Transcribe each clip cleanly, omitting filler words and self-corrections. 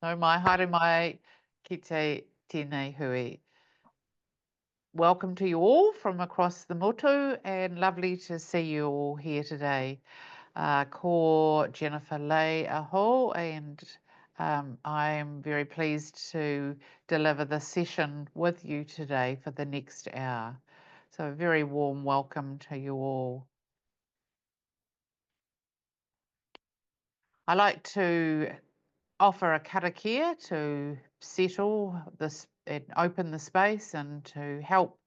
No mai, haere mai, ki te tēnei hui. Welcome to you all from across the motu, and lovely to see you all here today. Ko Jennifer Lay aho, and I'm very pleased to deliver the session with you today for the next hour. So a very warm welcome to you all. I like to offer a karakia to settle this and open the space and to help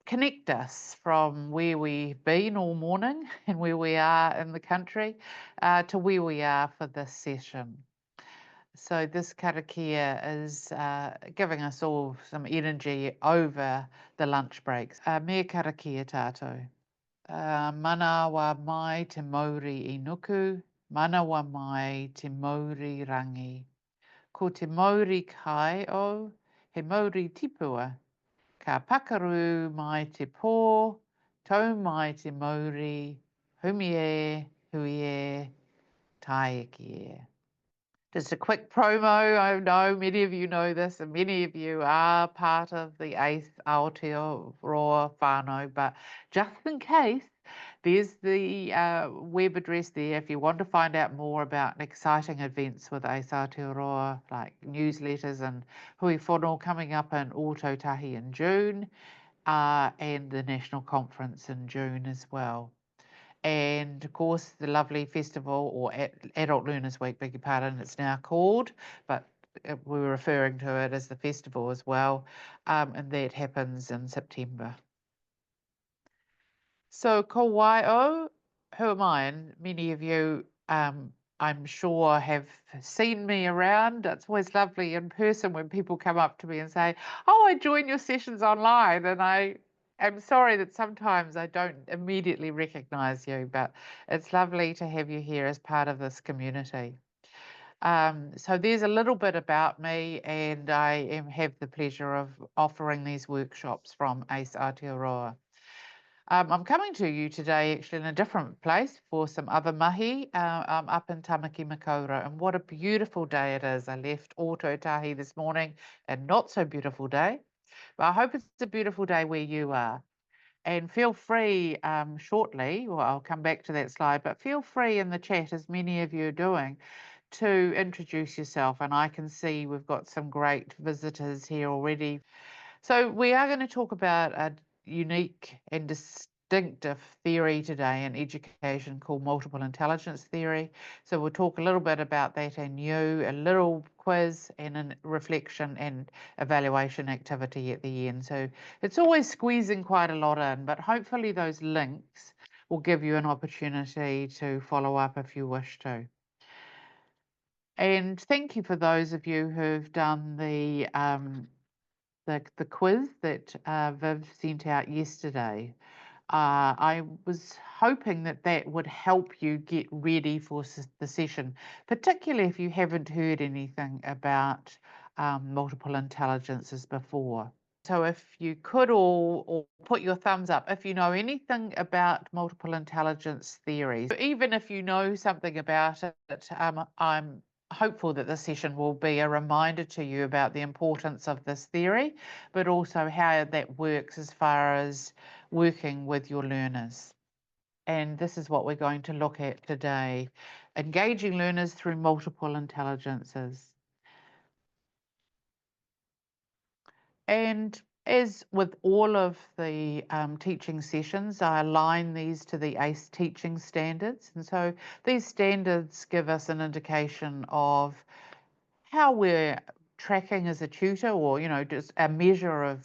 connect us from where we've been all morning and where we are in the country to where we are for this session. So this karakia is giving us all some energy over the lunch breaks. Me karakia tātou. Mana wa mai te mauri I nuku, mana wa mai te mauri rangi. Ko te mauri kai o, he mauri tipua. Ka pakaru mai te pō, tau mai te mauri, humi e, hui e, tai eki e. Just a quick promo. I know many of you know this and many of you are part of the 8th Aotearoa whānau, but just in case, there's the web address there if you want to find out more about exciting events with 8th Aotearoa, like newsletters and hui whanau coming up in Ōtautahi in June, and the national conference in June as well. And of course, the lovely festival, or Adult Learners Week, beg your pardon, it's now called, but we were referring to it as the festival as well, and that happens in September. So, ko waio, who am I? And many of you, I'm sure, have seen me around. It's always lovely in person when people come up to me and say, "Oh, I join your sessions online," and I'm sorry that sometimes I don't immediately recognize you, but it's lovely to have you here as part of this community. So there's a little bit about me, and I have the pleasure of offering these workshops from ACE Aotearoa. I'm coming to you today actually in a different place for some other mahi. I'm up in Tamaki Makaurau, and what a beautiful day it is. I left Ōtautahi this morning, a not so beautiful day, but I hope it's a beautiful day where you are. And feel free shortly, well, I'll come back to that slide, but feel free in the chat, as many of you are doing, to introduce yourself. And I can see we've got some great visitors here already. So we are going to talk about a unique and distinctive theory today in education called multiple intelligence theory. So we'll talk a little bit about that and you, a little quiz and a reflection and evaluation activity at the end. So it's always squeezing quite a lot in, but hopefully those links will give you an opportunity to follow up if you wish to. And thank you for those of you who've done the quiz that Viv sent out yesterday. I was hoping that that would help you get ready for the session, particularly if you haven't heard anything about multiple intelligences before. So if you could all put your thumbs up if you know anything about multiple intelligence theories. Even if you know something about it, I'm hopeful that this session will be a reminder to you about the importance of this theory, but also how that works as far as working with your learners. And this is what we're going to look at today, engaging learners through multiple intelligences. And as with all of the teaching sessions, I align these to the ACE teaching standards. And so these standards give us an indication of how we're tracking as a tutor, or, you know, just a measure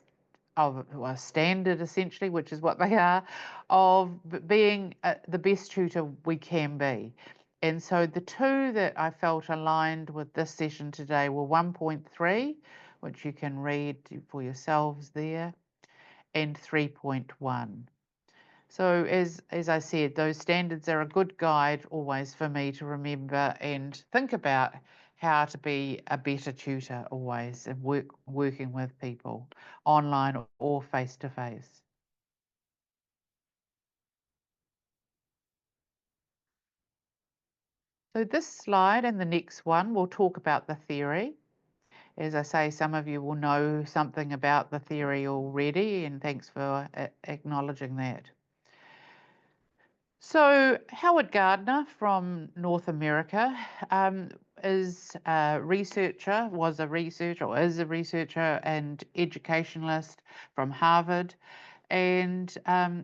of a standard essentially, which is what they are, of being the best tutor we can be. And so the two that I felt aligned with this session today were 1.3, which you can read for yourselves there, and 3.1. So as I said, those standards are a good guide always for me to remember and think about how to be a better tutor always, and working with people online or face to face. So this slide and the next one will talk about the theory. As I say, some of you will know something about the theory already, and thanks for acknowledging that. So Howard Gardner from North America is a researcher, was a researcher, or is a researcher and educationalist from Harvard. And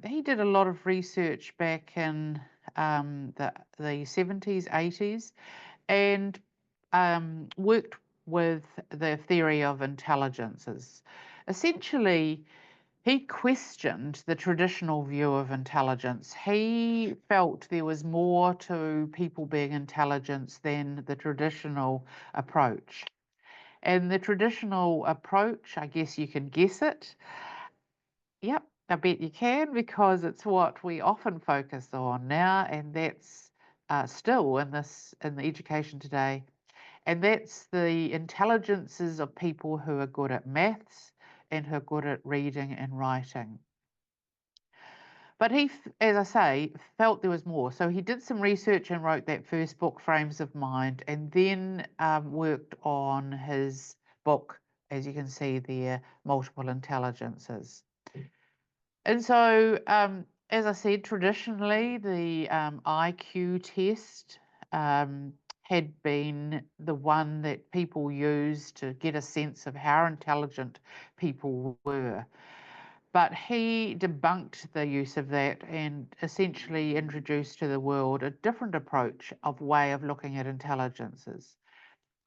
he did a lot of research back in the 70s, 80s, and worked with the theory of intelligences. Essentially, he questioned the traditional view of intelligence. He felt there was more to people being intelligent than the traditional approach. And the traditional approach, I guess you can guess it. Yep, I bet you can, because it's what we often focus on now, and that's still in the education today. And that's the intelligences of people who are good at maths and who are good at reading and writing. But he, as I say, felt there was more. So he did some research and wrote that first book, Frames of Mind, and then worked on his book, as you can see there, Multiple Intelligences. And so, as I said, traditionally the IQ test had been the one that people used to get a sense of how intelligent people were. But he debunked the use of that and essentially introduced to the world a different approach of way of looking at intelligences.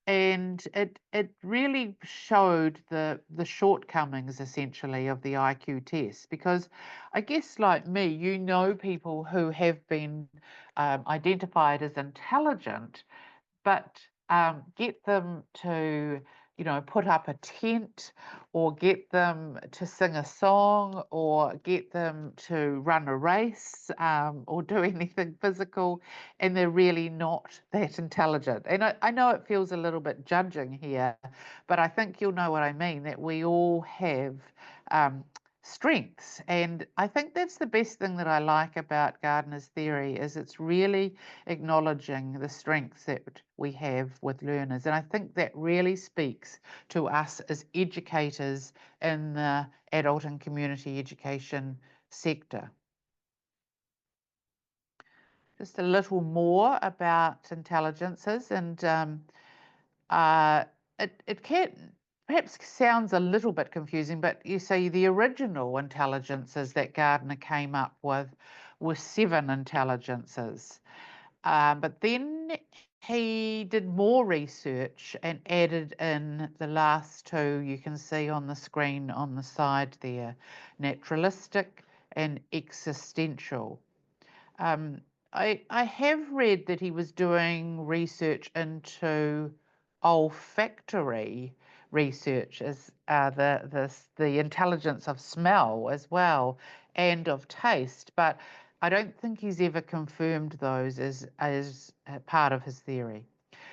And it really showed the shortcomings essentially of the IQ test, because I guess like me, you know, people who have been identified as intelligent, but get them to, you know, put up a tent, or get them to sing a song, or get them to run a race, or do anything physical, and they're really not that intelligent. And I know it feels a little bit judging here, but I think you'll know what I mean, that we all have um, strengths. And I think that's the best thing that I like about Gardner's theory, is it's really acknowledging the strengths that we have with learners. And I think that really speaks to us as educators in the adult and community education sector. Just a little more about intelligences, and it can perhaps sounds a little bit confusing, but you see the original intelligences that Gardner came up with were 7 intelligences. But then he did more research and added in the last 2 you can see on the screen on the side there, naturalistic and existential. Um, I have read that he was doing research into olfactory research, as the intelligence of smell as well, and of taste, but I don't think he's ever confirmed those as part of his theory.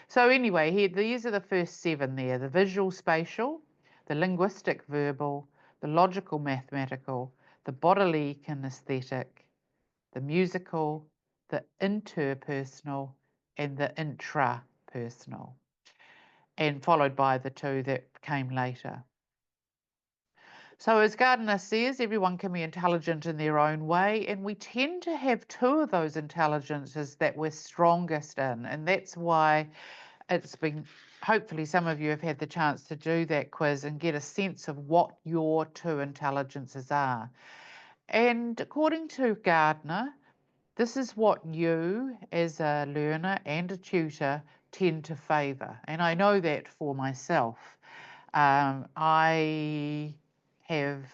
So anyway, these are the first 7 there: the visual spatial, the linguistic verbal, the logical mathematical, the bodily kinesthetic, the musical, the interpersonal, and the intrapersonal, and followed by the 2 that came later. So as Gardner says, everyone can be intelligent in their own way, and we tend to have 2 of those intelligences that we're strongest in, and that's why it's been, hopefully some of you have had the chance to do that quiz and get a sense of what your 2 intelligences are. And according to Gardner, this is what you, as a learner and a tutor, tend to favour. And I know that for myself. I have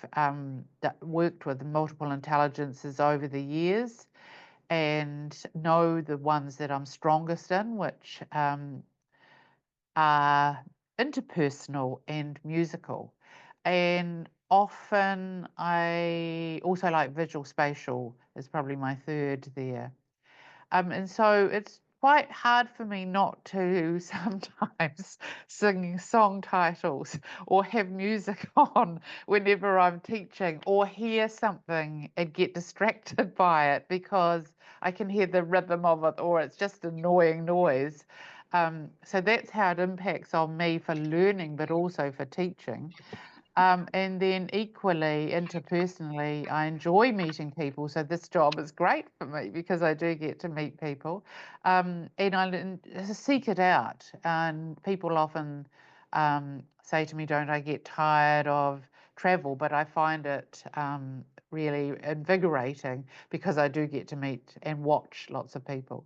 worked with multiple intelligences over the years and know the ones that I'm strongest in, which are interpersonal and musical. And often I also like visual spatial, is probably my 3rd there. And so it's quite hard for me not to sometimes sing song titles or have music on whenever I'm teaching, or hear something and get distracted by it because I can hear the rhythm of it, or it's just annoying noise. So that's how it impacts on me for learning, but also for teaching. And then equally, interpersonally, I enjoy meeting people. So this job is great for me because I do get to meet people. And seek it out. And people often say to me, don't I get tired of travel? But I find it really invigorating because I do get to meet and watch lots of people.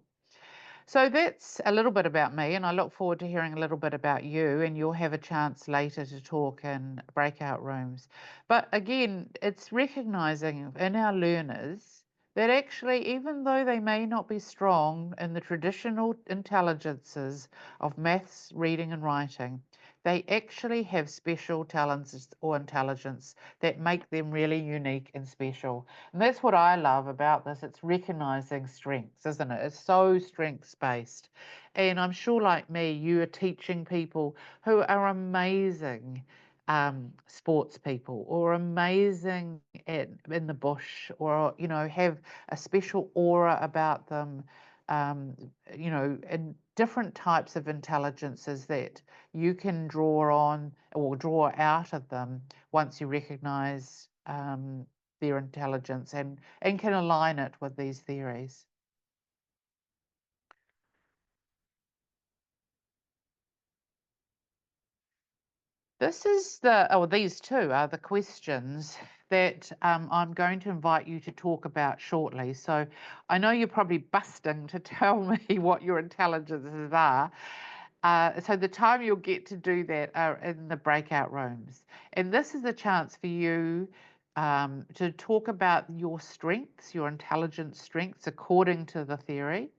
So that's a little bit about me, and I look forward to hearing a little bit about you, and you'll have a chance later to talk in breakout rooms. But again, it's recognizing in our learners that actually, even though they may not be strong in the traditional intelligences of maths, reading, and writing, they actually have special talents or intelligence that make them really unique and special. And that's what I love about this. It's recognizing strengths, isn't it? It's so strengths based. And I'm sure, like me, you are teaching people who are amazing sports people, or amazing in the bush, or, have a special aura about them, um, and different types of intelligences that you can draw on or draw out of them once you recognize their intelligence and can align it with these theories. These two are the questions that I'm going to invite you to talk about shortly. So I know you're probably busting to tell me what your intelligences are. So the time you'll get to do that are in the breakout rooms. And this is a chance for you to talk about your strengths, your intelligence strengths according to the theory,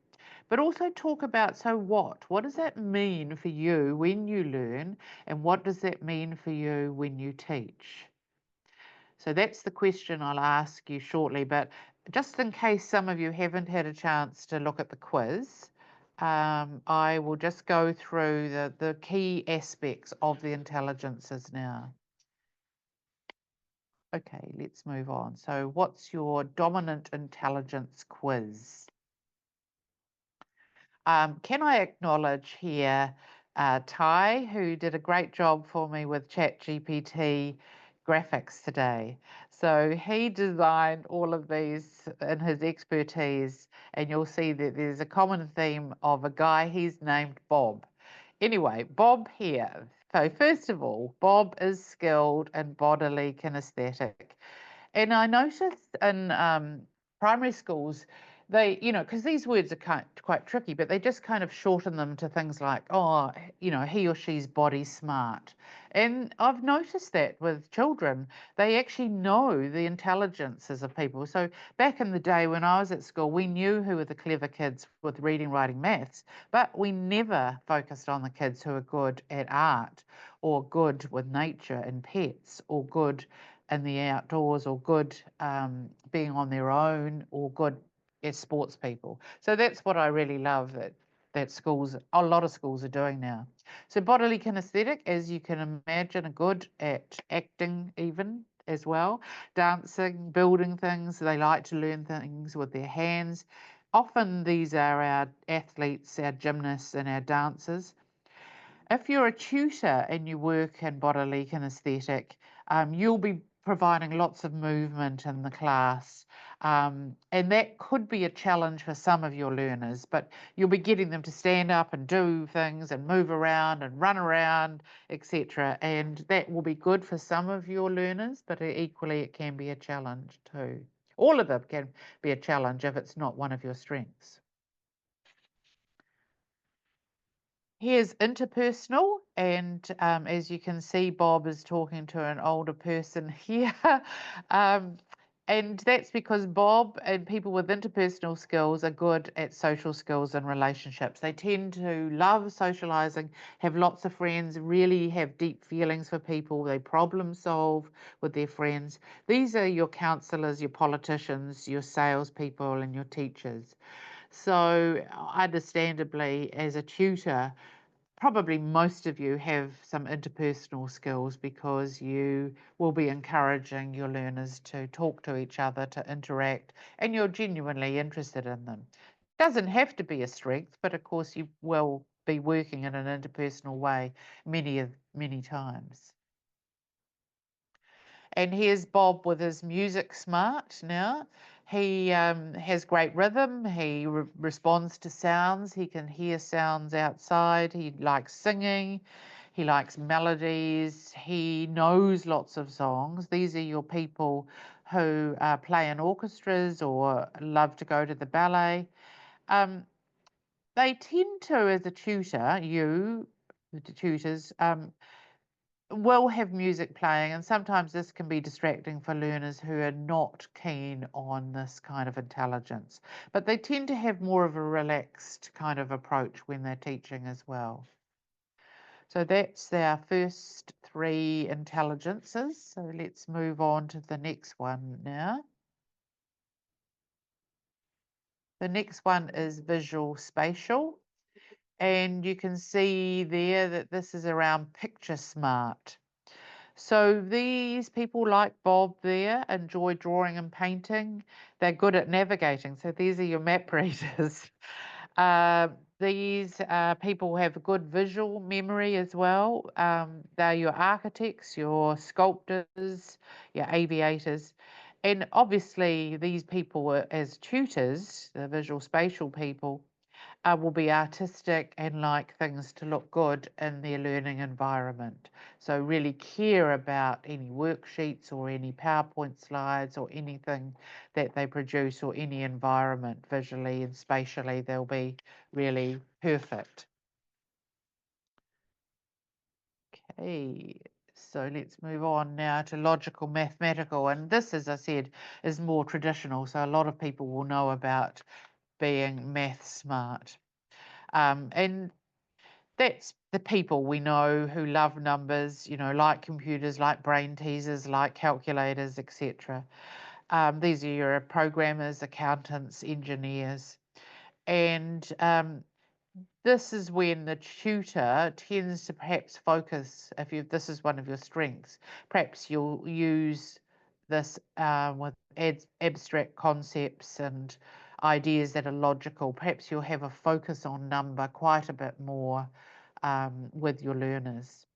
but also talk about, so what? What does that mean for you when you learn? And what does that mean for you when you teach? So that's the question I'll ask you shortly. But just in case some of you haven't had a chance to look at the quiz, I will just go through the key aspects of the intelligences now. Okay, let's move on. So what's your dominant intelligence quiz? Can I acknowledge here Ty, who did a great job for me with ChatGPT graphics today. So he designed all of these in his expertise, and you'll see that there's a common theme of a guy, he's named Bob. Anyway, Bob here. So first of all, Bob is skilled in bodily kinesthetic. And I noticed in primary schools, they, because these words are quite tricky, but they just kind of shorten them to things like, oh, he or she's body smart. And I've noticed that with children, they actually know the intelligences of people. So back in the day when I was at school, we knew who were the clever kids with reading, writing, maths, but we never focused on the kids who are good at art, or good with nature and pets, or good in the outdoors, or good being on their own, or good as sports people. So that's what I really love that schools, a lot of schools are doing now. So bodily kinesthetic, as you can imagine, are good at acting even as well, dancing, building things. They like to learn things with their hands. Often these are our athletes, our gymnasts, and our dancers. If you're a tutor and you work in bodily kinesthetic, you'll be providing lots of movement in the class. And that could be a challenge for some of your learners, but you'll be getting them to stand up and do things and move around and run around, etc. And that will be good for some of your learners, but equally it can be a challenge too. All of them can be a challenge if it's not one of your strengths. Here's interpersonal, and as you can see, Bob is talking to an older person here. um, and that's because Bob and people with interpersonal skills are good at social skills and relationships. They tend to love socializing, have lots of friends, really have deep feelings for people. They problem solve with their friends. These are your counselors, your politicians, your salespeople, and your teachers. So, understandably, as a tutor, probably most of you have some interpersonal skills because you will be encouraging your learners to talk to each other, to interact, and you're genuinely interested in them. Doesn't have to be a strength, but of course you will be working in an interpersonal way many times. And here's Bob with his music smart now. He has great rhythm. He responds to sounds. He can hear sounds outside. He likes singing. He likes melodies. He knows lots of songs. These are your people who play in orchestras or love to go to the ballet. Um, they tend to, as a tutor, the tutors, will have music playing, and sometimes this can be distracting for learners who are not keen on this kind of intelligence. But they tend to have more of a relaxed kind of approach when they're teaching as well. So that's our first three intelligences. So let's move on to the next one now. The next one is visual spatial. And you can see there that this is around picture smart. So these people like Bob there enjoy drawing and painting. They're good at navigating. So these are your map readers. Uh, these people have good visual memory as well. They're your architects, your sculptors, your aviators. And obviously these people as tutors, the visual spatial people, will be artistic and like things to look good in their learning environment. So really care about any worksheets or any PowerPoint slides or anything that they produce or any environment visually and spatially, they'll be really perfect. Okay, so let's move on now to logical mathematical. And this, as I said, is more traditional. So a lot of people will know about being math smart. And that's the people we know who love numbers, like computers, like brain teasers, like calculators, etc. These are your programmers, accountants, engineers. And this is when the tutor tends to perhaps focus, this is one of your strengths, perhaps you'll use this with abstract concepts and ideas that are logical. Perhaps you'll have a focus on number quite a bit more with your learners.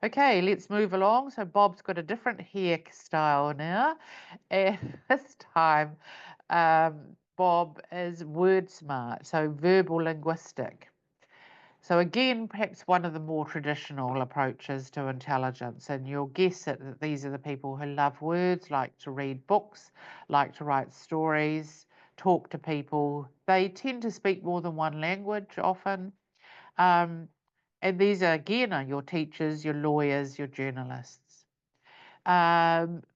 Okay, let's move along. So Bob's got a different hairstyle now, and this time Bob is word smart, so verbal linguistic. So again, perhaps one of the more traditional approaches to intelligence, and you'll guess it that these are the people who love words, like to read books, like to write stories, talk to people. They tend to speak more than one language often. Um, and these are, again, are your teachers, your lawyers, your journalists.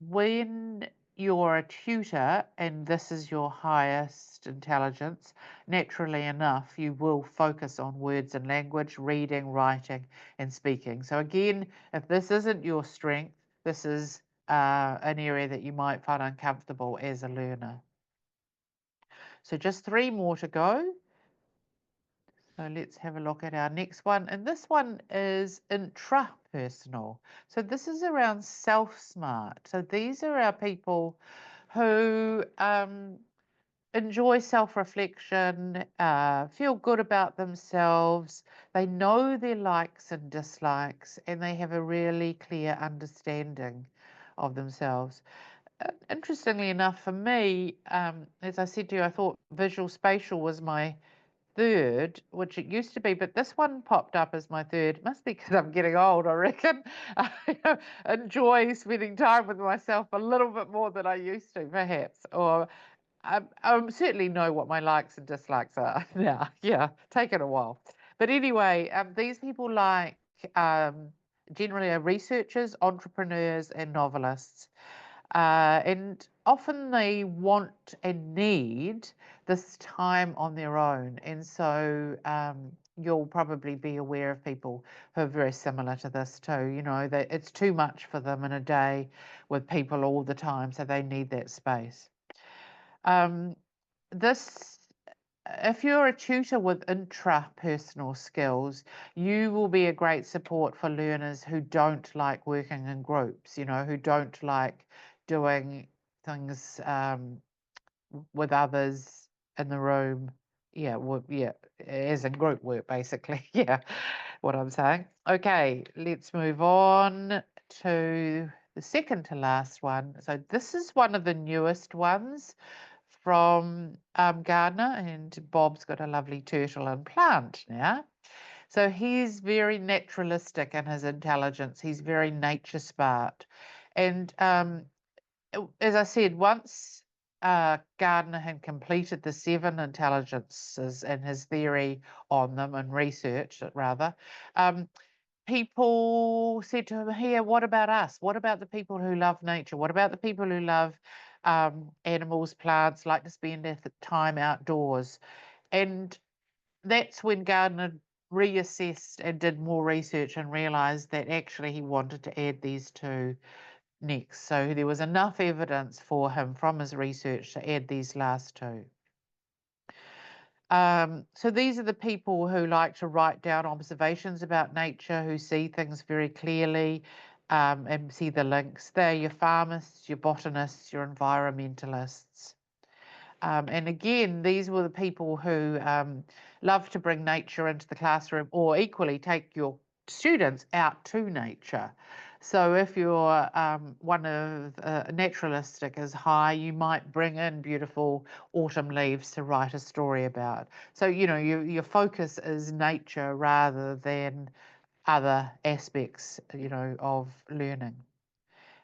When you're a tutor and this is your highest intelligence, naturally enough, you will focus on words and language, reading, writing, and speaking. So again, if this isn't your strength, this is an area that you might find uncomfortable as a learner. So just three more to go. So let's have a look at our next one. And this one is intrapersonal. So this is around self-smart. So these are our people who enjoy self-reflection, feel good about themselves. They know their likes and dislikes, and they have a really clear understanding of themselves. Interestingly enough, for me, as I said to you, I thought visual spatial was my third, which it used to be, but this one popped up as my third. It must be because I'm getting old, I reckon. I enjoy spending time with myself a little bit more than I used to, perhaps. Or I certainly know what my likes and dislikes are now. Yeah, taken a while. But anyway, these people um, generally are researchers, entrepreneurs, and novelists. And often they want and need this time on their own. And so you'll probably be aware of people who are very similar to this too. That it's too much for them in a day with people all the time, so they need that space. Um, this if you're a tutor with intrapersonal skills, you will be a great support for learners who don't like working in groups, who don't like doing things with others in the room. Yeah, well, yeah, as in group work, basically. Yeah, what I'm saying. Okay, let's move on to the second to last one. So this is one of the newest ones from Gardner, and Bob's got a lovely turtle and plant now. So he's very naturalistic in his intelligence. He's very nature smart. And as I said, once Gardner had completed the 7 intelligences and his theory on them and research it rather, um, people said to him, here, what about us? What about the people who love nature? What about the people who love animals, plants, like to spend their time outdoors? And that's when Gardner reassessed and did more research and realized that actually he wanted to add these two next. So there was enough evidence for him from his research to add these last two. So these are the people who like to write down observations about nature, who see things very clearly and see the links. They're your farmists, your botanists, your environmentalists. And again, these were the people who love to bring nature into the classroom, or equally take your students out to nature. So if you're one of naturalistic is high, you might bring in beautiful autumn leaves to write a story about. So, your focus is nature rather than other aspects, of learning.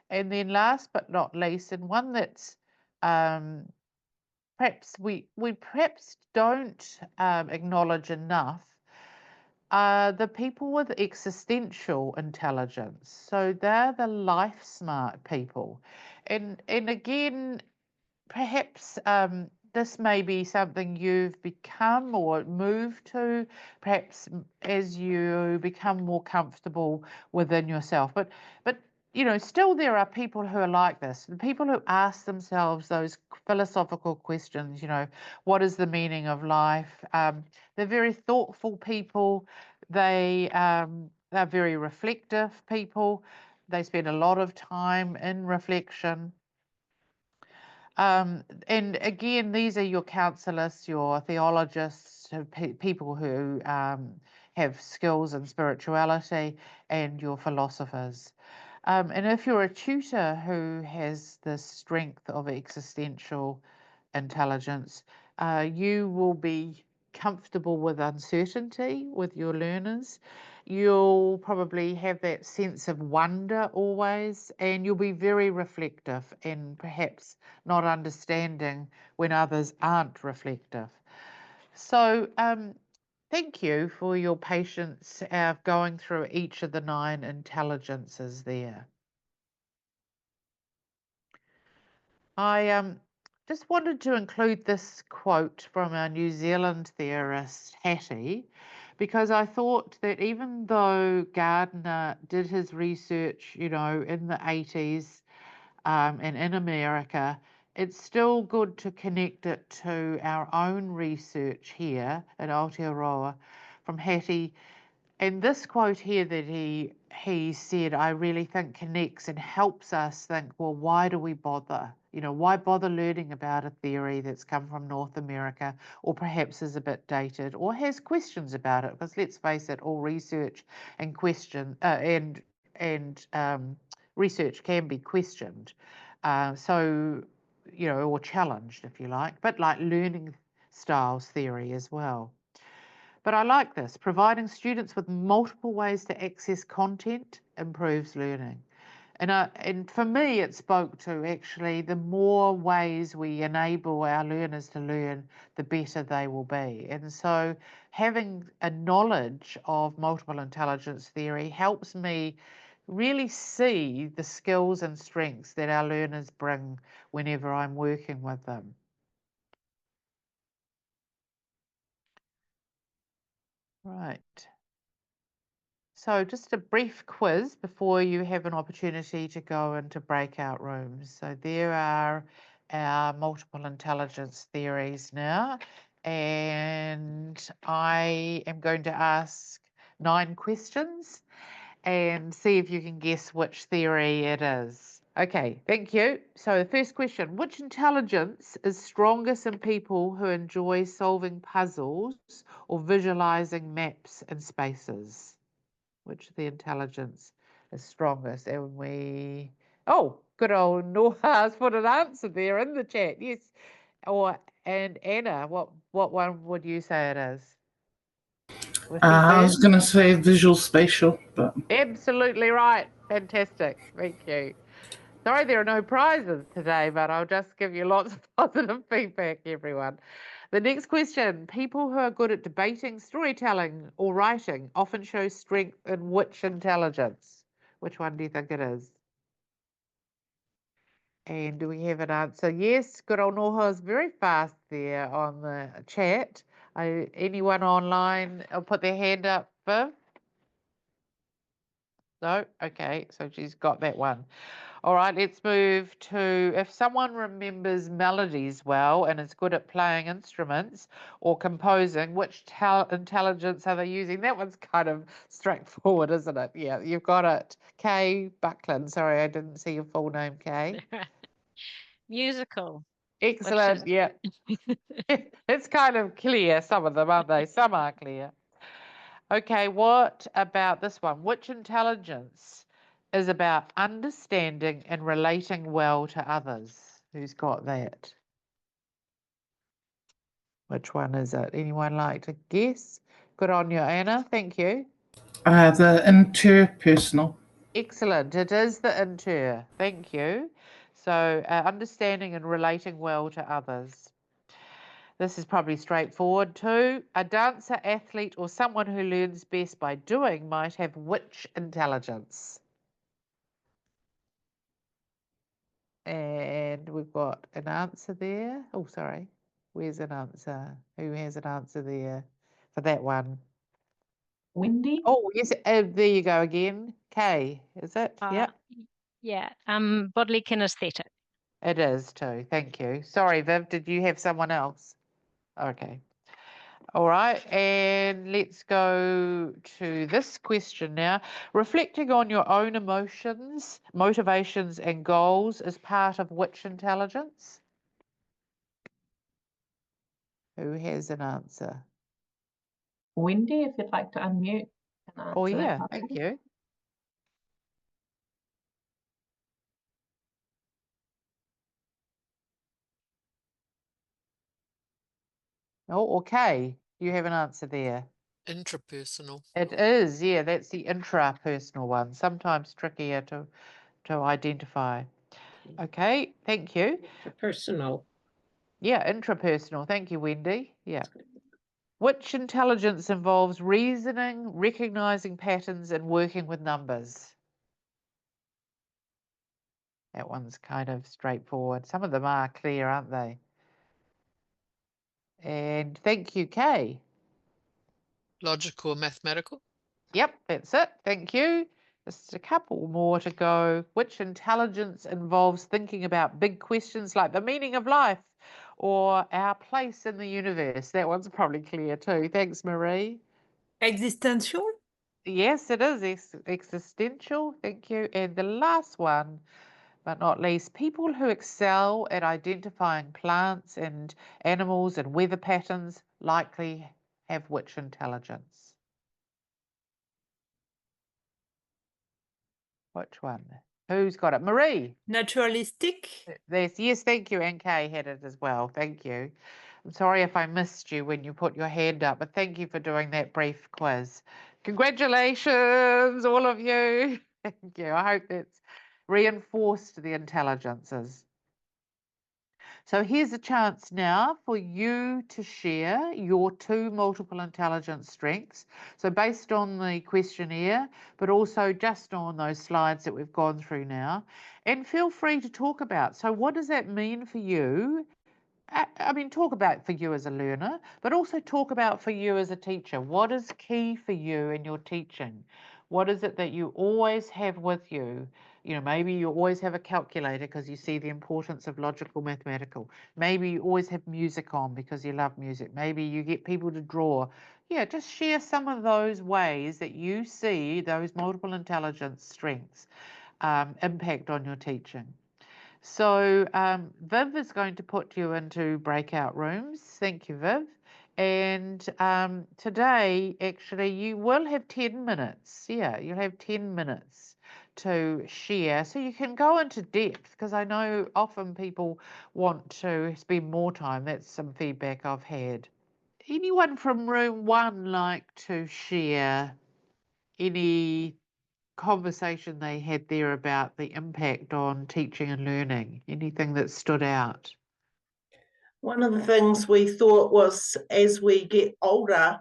And then last but not least, and one that's perhaps we perhaps don't acknowledge enough the people with existential intelligence. So they're the life smart people, and again, perhaps this may be something you've become or moved to, perhaps as you become more comfortable within yourself. But still there are people who are like this, the people who ask themselves those philosophical questions. What is the meaning of life? They're very thoughtful people. They're very reflective people. They spend a lot of time in reflection. And again, these are your counsellors, your theologists, people who have skills in spirituality, and your philosophers. And if you're a tutor who has the strength of existential intelligence, you will be comfortable with uncertainty with your learners. You'll probably have that sense of wonder always, and you'll be very reflective and perhaps not understanding when others aren't reflective. So, thank you for your patience going through each of the 9 intelligences there. I just wanted to include this quote from our New Zealand theorist, Hattie, because I thought that even though Gardner did his research, in the 80s and in America, it's still good to connect it to our own research here at Aotearoa from Hattie. And this quote here that he said, I really think connects and helps us think, well, why do we bother? Why bother learning about a theory that's come from North America, or perhaps is a bit dated, or has questions about it? Because let's face it, all research and research can be questioned, or challenged, if you like, but like learning styles theory as well. But I like this. Providing students with multiple ways to access content improves learning. And for me, it spoke to actually the more ways we enable our learners to learn, the better they will be. And so having a knowledge of multiple intelligence theory helps me really see the skills and strengths that our learners bring whenever I'm working with them. Right. So just a brief quiz before you have an opportunity to go into breakout rooms. So there are our multiple intelligence theories now. and I am going to ask 9 questions and see if you can guess which theory it is. Okay, thank you. So the first question, which intelligence is strongest in people who enjoy solving puzzles or visualizing maps and spaces? Which of the intelligence is strongest? And good old Noah's put an answer there in the chat. Yes. And Anna, what one would you say it is? Was she I was first? going to say visual spatial, but Absolutely right. Fantastic. Thank you. Sorry there are no prizes today, but I'll just give you lots of positive feedback, everyone. The next question. People who are good at debating, storytelling, or writing often show strength in which intelligence? Which one do you think it is? And do we have an answer? Yes, good old Noha is very fast there on the chat. Anyone online, I'll put their hand up, Viv? No? Okay, so she's got that one. All right, let's move to if someone remembers melodies well and is good at playing instruments or composing, which intelligence are they using? That one's kind of straightforward, isn't it? Yeah, you've got it. Kay Buckland. Sorry, I didn't see your full name, Kay. Musical. Excellent. Yeah. It's kind of clear, some of them, aren't they? Some are clear. Okay, what about this one? Which intelligence is about understanding and relating well to others? Who's got that? Which one is it? Anyone like to guess? Good on you, Anna. Thank you. the interpersonal. Excellent. It is the inter. Thank you. So, understanding and relating well to others. This is probably straightforward too. A dancer, athlete, or someone who learns best by doing might have which intelligence? And we've got an answer there. Oh, sorry. Where's an answer? Who has an answer there for that one? Wendy? Oh, yes. There you go again. Kay, is it? Yeah, Yeah. Bodily kinesthetic. it is too. Thank you. Sorry, Viv, did you have someone else? Okay. All right, and let's go to this question now. Reflecting on your own emotions, motivations, and goals is part of which intelligence? Who has an answer? Wendy, if you'd like to unmute and answer Oh, that yeah, question. thank you. Oh, okay. You have an answer there. Intrapersonal. It is, yeah, that's the intrapersonal one, sometimes trickier to identify. Okay, thank you. Personal. Yeah, intrapersonal. Thank you, Wendy. Yeah. Which intelligence involves reasoning, recognizing patterns, and working with numbers? That one's kind of straightforward. Some of them are clear, aren't they? And thank you, Kay. Logical, mathematical. Yep, that's it. Thank you. Just a couple more to go. Which intelligence involves thinking about big questions like the meaning of life or our place in the universe? That one's probably clear too. Thanks, Marie. Existential? Yes, it is existential. Thank you. And the last one, but not least, people who excel at identifying plants and animals and weather patterns likely have which intelligence? Which one? Who's got it? Marie. Naturalistic? Yes, thank you. And Kay had it as well. Thank you. I'm sorry if I missed you when you put your hand up, but thank you for doing that brief quiz. Congratulations, all of you. Thank you. I hope that's reinforced the intelligences. So here's a chance now for you to share your 2 multiple intelligence strengths. So based on the questionnaire, but also just on those slides that we've gone through now. And feel free to talk about, so what does that mean for you? I mean, talk about for you as a learner, but also talk about for you as a teacher. What is key for you in your teaching? What is it that you always have with you? Maybe you always have a calculator because you see the importance of logical mathematical. Maybe you always have music on because you love music. Maybe you get people to draw. Yeah, just share some of those ways that you see those multiple intelligence strengths impact on your teaching. So Viv is going to put you into breakout rooms. Thank you, Viv. And today, actually, you will have 10 minutes. Yeah, you'll have 10 minutes to share. So you can go into depth, because I know often people want to spend more time. That's some feedback I've had. Anyone from room 1 like to share any conversation they had there about the impact on teaching and learning? Anything that stood out? One of the things we thought was, as we get older,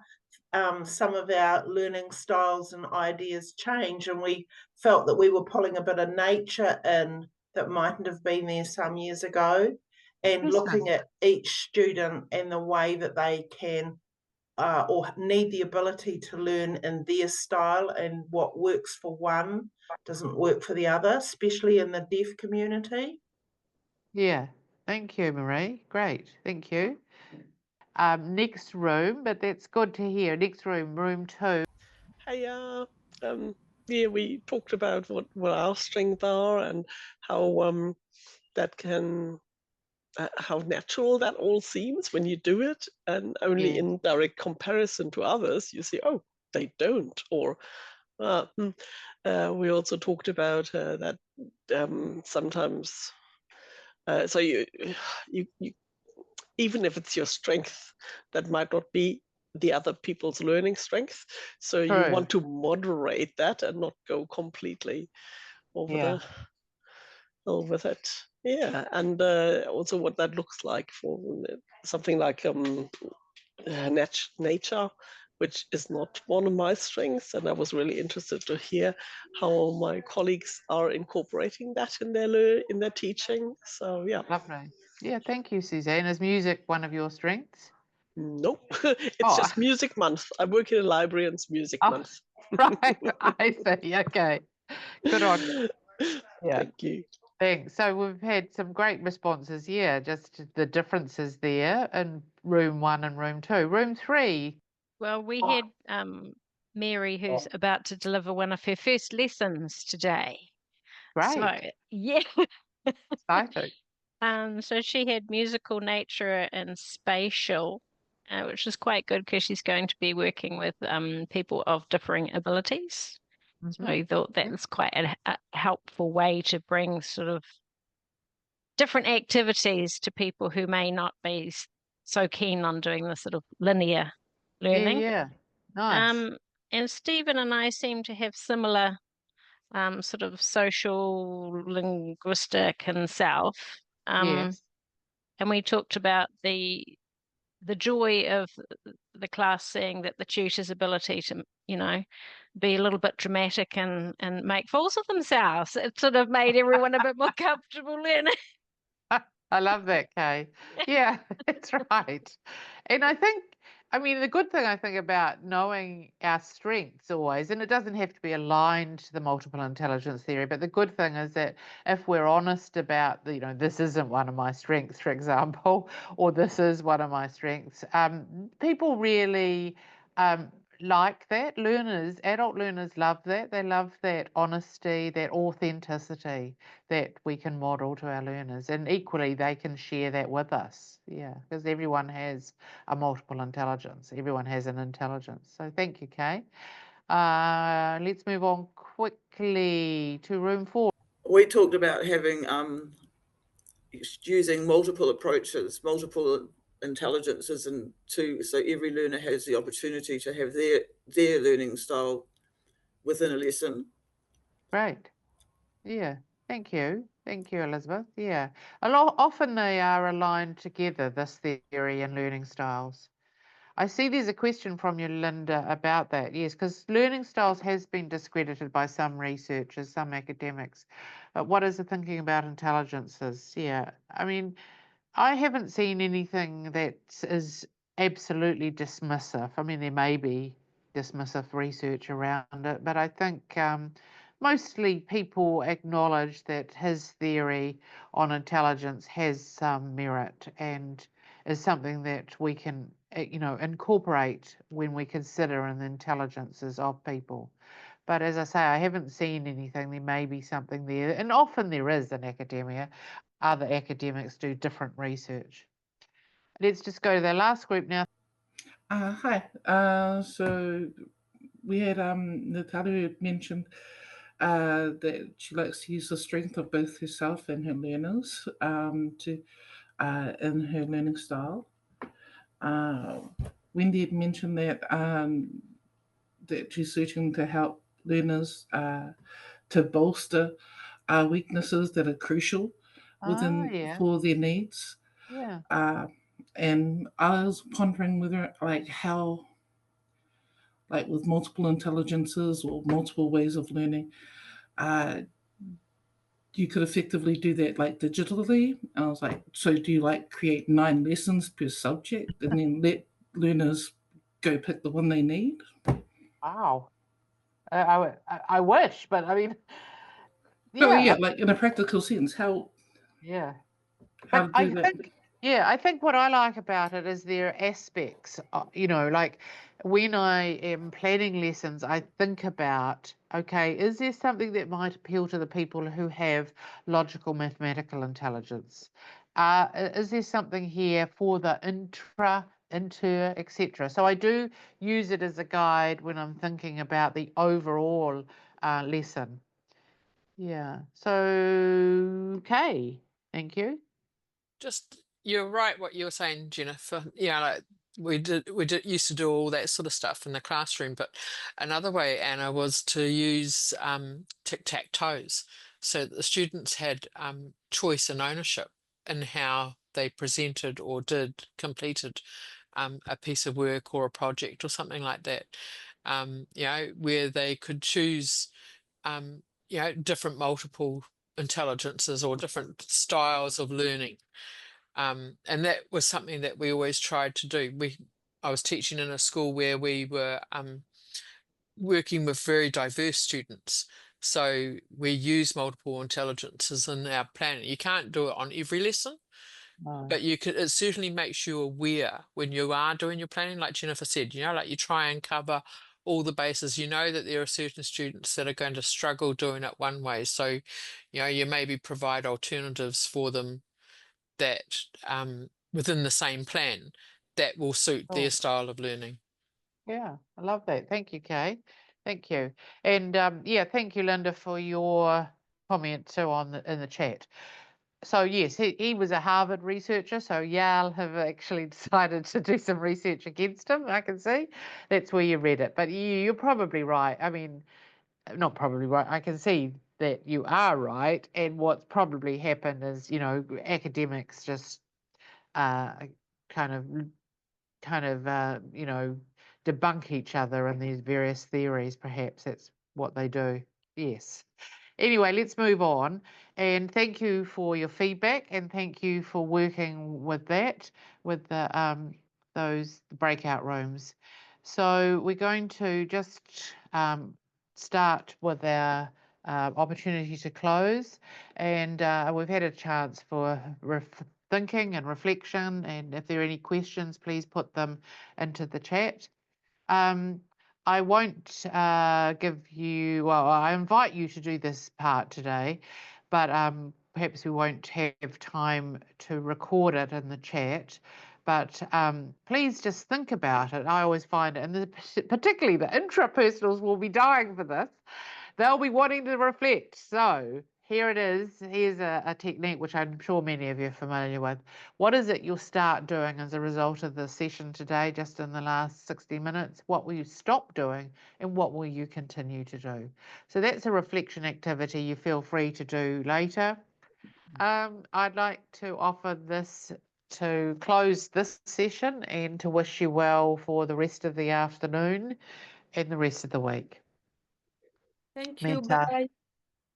some of our learning styles and ideas change, and we felt that we were pulling a bit of nature in that mightn't have been there some years ago, and looking at each student and the way that they can or need the ability to learn in their style, and what works for one doesn't work for the other, especially in the deaf community. Yeah, thank you, Marie. Great, thank you. Next room, but that's good to hear. Next room, room 2. Hey, yeah, we talked about what our strengths are and how that can how natural that all seems when you do it, and only in direct comparison to others you see, oh, they don't. Or we also talked about that sometimes so you even if it's your strength, that might not be the other people's learning strength. So you want to moderate that and not go completely over over that. Yeah, and also what that looks like for something like nature, which is not one of my strengths. And I was really interested to hear how my colleagues are incorporating that in their teaching. So yeah. Lovely. Yeah, thank you, Suzanne. Is music one of your strengths? Nope. It's just music month. I work in a library and it's music month. Right, I see. Okay. Good on you. Yeah. Thank you. Thanks. So we've had some great responses. Yeah, just the differences there in room 1 and room 2. Room 3. Well, we had Mary, who's about to deliver one of her first lessons today. Great. So, yeah. Exciting. So she had musical, nature, and spatial, which is quite good because she's going to be working with people of differing abilities. So I thought that was quite a helpful way to bring sort of different activities to people who may not be so keen on doing the sort of linear learning. Yeah, nice. And Stephen and I seem to have similar sort of social, linguistic, and self. Yes. And we talked about the joy of the class seeing that the tutor's ability to, be a little bit dramatic and make fools of themselves. It sort of made everyone a bit more comfortable learning. I love that, Kay. Yeah, that's right. And the good thing I think about knowing our strengths always, and it doesn't have to be aligned to the multiple intelligence theory, but the good thing is that if we're honest about, this isn't one of my strengths, for example, or this is one of my strengths, people really like that. Adult learners love that. They love that honesty, that authenticity that we can model to our learners. And equally, they can share that with us. Yeah, because everyone has a multiple intelligence. Everyone has an intelligence. So thank you, Kay. Let's move on quickly to room 4. We talked about having using multiple approaches, multiple intelligences, and so every learner has the opportunity to have their learning style within a lesson. Great. Yeah. Thank you. Thank you, Elizabeth. Yeah. Often they are aligned together, this theory and learning styles. I see there's a question from you, Linda, about that. Yes, because learning styles has been discredited by some researchers, some academics. But what is the thinking about intelligences? Yeah. I haven't seen anything that is absolutely dismissive. There may be dismissive research around it, but I think mostly people acknowledge that his theory on intelligence has some merit and is something that we can, incorporate when we consider in the intelligences of people. But as I say, I haven't seen anything. There may be something there, and often there is in academia. Other academics do different research. Let's just go to the last group now. Hi. So we had Natalia had mentioned that she likes to use the strength of both herself and her learners to in her learning style. Wendy had mentioned that that she's searching to help learners to bolster weaknesses that are crucial within for their needs. Yeah. And I was pondering whether, how, with multiple intelligences or multiple ways of learning, you could effectively do that digitally. And I was like, so do you create 9 lessons per subject and then let learners go pick the one they need? Wow. I wish, but I mean, yeah, in a practical sense, how yeah. How But to I do that? think, I think what I like about it is there are aspects, like when I am planning lessons, I think about, okay, is there something that might appeal to the people who have logical mathematical intelligence? Is there something here for the inter, etc.? So I do use it as a guide when I'm thinking about the overall lesson. Yeah. So, okay. Thank you. Just you're right what you were saying, Jennifer. We used to do all that sort of stuff in the classroom, but another way, Anna, was to use tic-tac-toes so that the students had choice and ownership in how they presented or completed a piece of work or a project or something like that. Where they could choose different multiple intelligences or different styles of learning. And that was something that we always tried to do. I was teaching in a school where we were working with very diverse students. So we use multiple intelligences in our planning. You can't do it on every lesson, but it certainly makes you aware when you are doing your planning, like Jennifer said, you try and cover all the bases. You know that there are certain students that are going to struggle doing it one way. So, you maybe provide alternatives for them that within the same plan that will suit their style of learning. Yeah, I love that. Thank you, Kay. Thank you. And thank you, Linda, for your comment too in the chat. So yes, he was a Harvard researcher, so Yale have actually decided to do some research against him, I can see. That's where you read it. But you're probably right. I mean, not probably right. I can see that you are right. And what's probably happened is, academics just kind of debunk each other in these various theories. Perhaps that's what they do. Yes. Anyway, let's move on. And thank you for your feedback, and thank you for working with that, with the those breakout rooms. So we're going to just start with our opportunity to close, and we've had a chance for thinking and reflection, and if there are any questions, please put them into the chat. I won't give you, well, I invite you to do this part today, but perhaps we won't have time to record it in the chat. But please just think about it. I always find, and particularly the intrapersonals will be dying for this. They'll be wanting to reflect. So here it is. Here's a technique which I'm sure many of you are familiar with. What is it you'll start doing as a result of the session today, just in the last 60 minutes? What will you stop doing and what will you continue to do? So that's a reflection activity you feel free to do later. I'd like to offer this to close this session and to wish you well for the rest of the afternoon and the rest of the week. Thank you. Meta. Bye.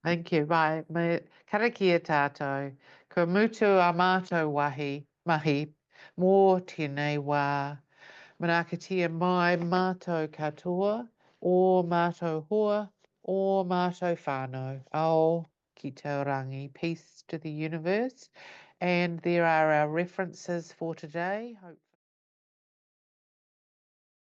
Thank you. Bye. Me karakia tātou. Ko mutu a mātou wahi, mahi, mō tēnei wā. Manaakatia mai mātou katoa, o mātou hoa, o mātou whānau. Ao ki taurangi. Peace to the universe. And there are our references for today. Hopefully.